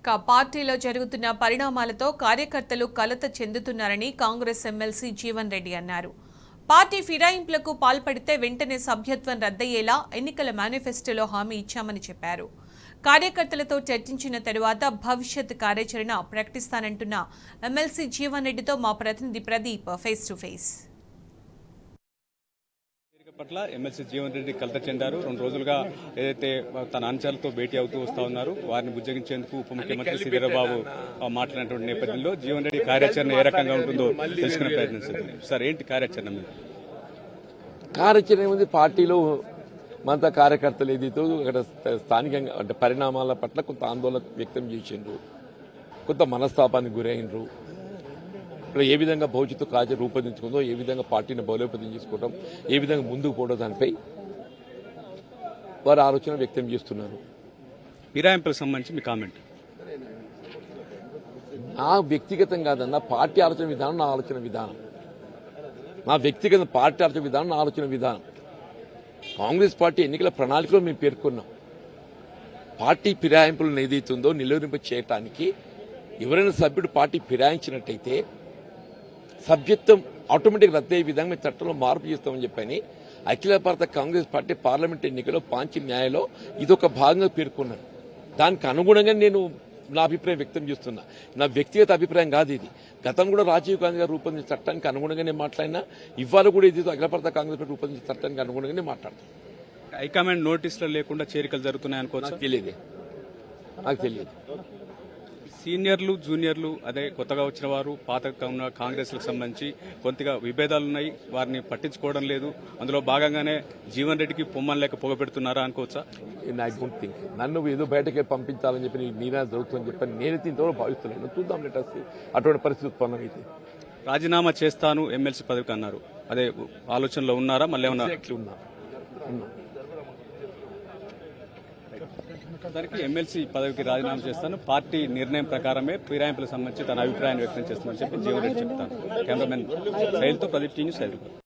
పార్టీలో జరుగుతున్న పరిణామాలతో కార్యకర్తలు కలత చెందుతున్నారని కాంగ్రెస్ ఎమ్మెల్సీ జీవన్ రెడ్డి అన్నారు. పార్టీ ఫిరాయింపులకు పాల్పడితే వెంటనే సభ్యత్వం రద్దయ్యేలా ఎన్నికల మేనిఫెస్టోలో హామీ ఇచ్చామని చెప్పారు. కార్యకర్తలతో చర్చించిన తరువాత భవిష్యత్ కార్యాచరణ ప్రకటిస్తానంటున్న ఎమ్మెల్సీ జీవన్ రెడ్డితో మా ప్రతినిధి ప్రదీప్ ఫేస్ టు ఫేస్. పట్ల ఎమ్మెల్సీ జీవన్ రెడ్డి కలత చెందారు. 2 రోజులుగా ఏదైతే తన అంశాలతో భేటీ అవుతూ వస్తా ఉన్నారు, వారిని బుజ్జగించేందుకు ఉప ముఖ్యమంత్రి శ్రీధరబాబు మాట్లాడినటువంటి నేపథ్యంలో జీవన్ రెడ్డి కార్యాచరణ ఏ రకంగా ఉంటుందో తెలుసుకునే ప్రయత్నిస్తుంది. సార్, ఏంటి కార్యాచరణ? కార్యాచరణ ఏముంది, పార్టీలో మనతో కార్యకర్తలు ఏదైతే అక్కడ స్థానికంగా అంటే పరిణామాల పట్ల కొంత ఆందోళన వ్యక్తం చేసిండ్రు, కొంత మనస్తాపానికి గురైనరు. ఇప్పుడు ఏ విధంగా భవిష్యత్తు కార్యాచరణ రూపొందించుకుందో, ఏ విధంగా పార్టీని బలోపేతం చేసుకోవడం, ఏ విధంగా ముందుకు పోవడం, దానిపై వారు ఆలోచన వ్యక్తం చేస్తున్నారు. ఫిరాయింపులకు సంబంధించి మీ కామెంట్? నా వ్యక్తిగతం కాదన్న, పార్టీ ఆలోచన విధానం నా ఆలోచన విధానం. నా వ్యక్తిగత పార్టీ ఆలోచన విధానం నా ఆలోచన విధానం. కాంగ్రెస్ పార్టీ ఎన్నికల ప్రణాళికలో మేము పేర్కొన్నాం, పార్టీ ఫిరాయింపులను ఏదైతుందో నిలువరింప చేయడానికి ఎవరైనా సభ్యుడు పార్టీ ఫిరాయించినట్టయితే సభ్యత్వం ఆటోమేటిక్ రద్దయ్యే విధంగా మేము చట్టంలో మార్పు చేస్తామని చెప్పని అఖిల భారత కాంగ్రెస్ పార్టీ పార్లమెంట్ ఎన్నికల్లో పాంచి న్యాయలో ఇదొక భాగంగా పేర్కొన్నాను. దానికి అనుగుణంగా నేను నా అభిప్రాయం వ్యక్తం చేస్తున్నా. నా వ్యక్తిగత అభిప్రాయం కాదు ఇది. గతం కూడా రాజీవ్ గాంధీ గారు రూపొందించిన చట్టానికి అనుగుణంగా నేను మాట్లాడినా, ఇవాళ కూడా ఇది అఖిల భారత కాంగ్రెస్ పార్టీ రూపొందించిన చట్టానికి అనుగుణంగా నేను మాట్లాడతాను. హైకమాండ్ నోటీసులు లేకుండా చేరికలు జరుగుతున్నాయి అనుకోవచ్చు? నాకు తెలియదు. సీనియర్లు జూనియర్లు, అదే కొత్తగా వచ్చిన వారు, పాత కాంగ్రెస్ లకు సంబంధించి కొద్దిగా విభేదాలున్నాయి, వారిని పట్టించుకోవడం లేదు. అందులో భాగంగానే జీవన్ రెడ్డికి పొమ్మని లేక పొగపెడుతున్నారా అనుకోవచ్చా? ఐ డోంట్ థింక్ నన్ను ఏదో బయటకే పంపించాలని చెప్పి నేనే జరుగుతుందని చెప్పి నేనైతే ఇంతవరకు భావిస్తున్నాను. చూద్దాం, లెటర్స్ అటువంటి పరిస్థితి ఉత్పన్నమైతే. రాజీనామా చేస్తాను ఎమ్మెల్సీ పదవికి అన్నారు, అదే ఆలోచనలో ఉన్నారా? మళ్ళీ ఏమన్నా దానికి ఎమ్మెల్సీ పదవికి రాజీనామా చేస్తాను, పార్టీ నిర్ణయం ప్రకారమే ఫిరాయింపులకు సంబంధించి తన అభిప్రాయాన్ని వ్యక్తం చేస్తామని చెప్పి జీవన్ రెడ్డి చెప్తాను. కెమెరామెన్ శైల్తో ప్రదీప్ టీ న్యూస్ హైదరాబాద్.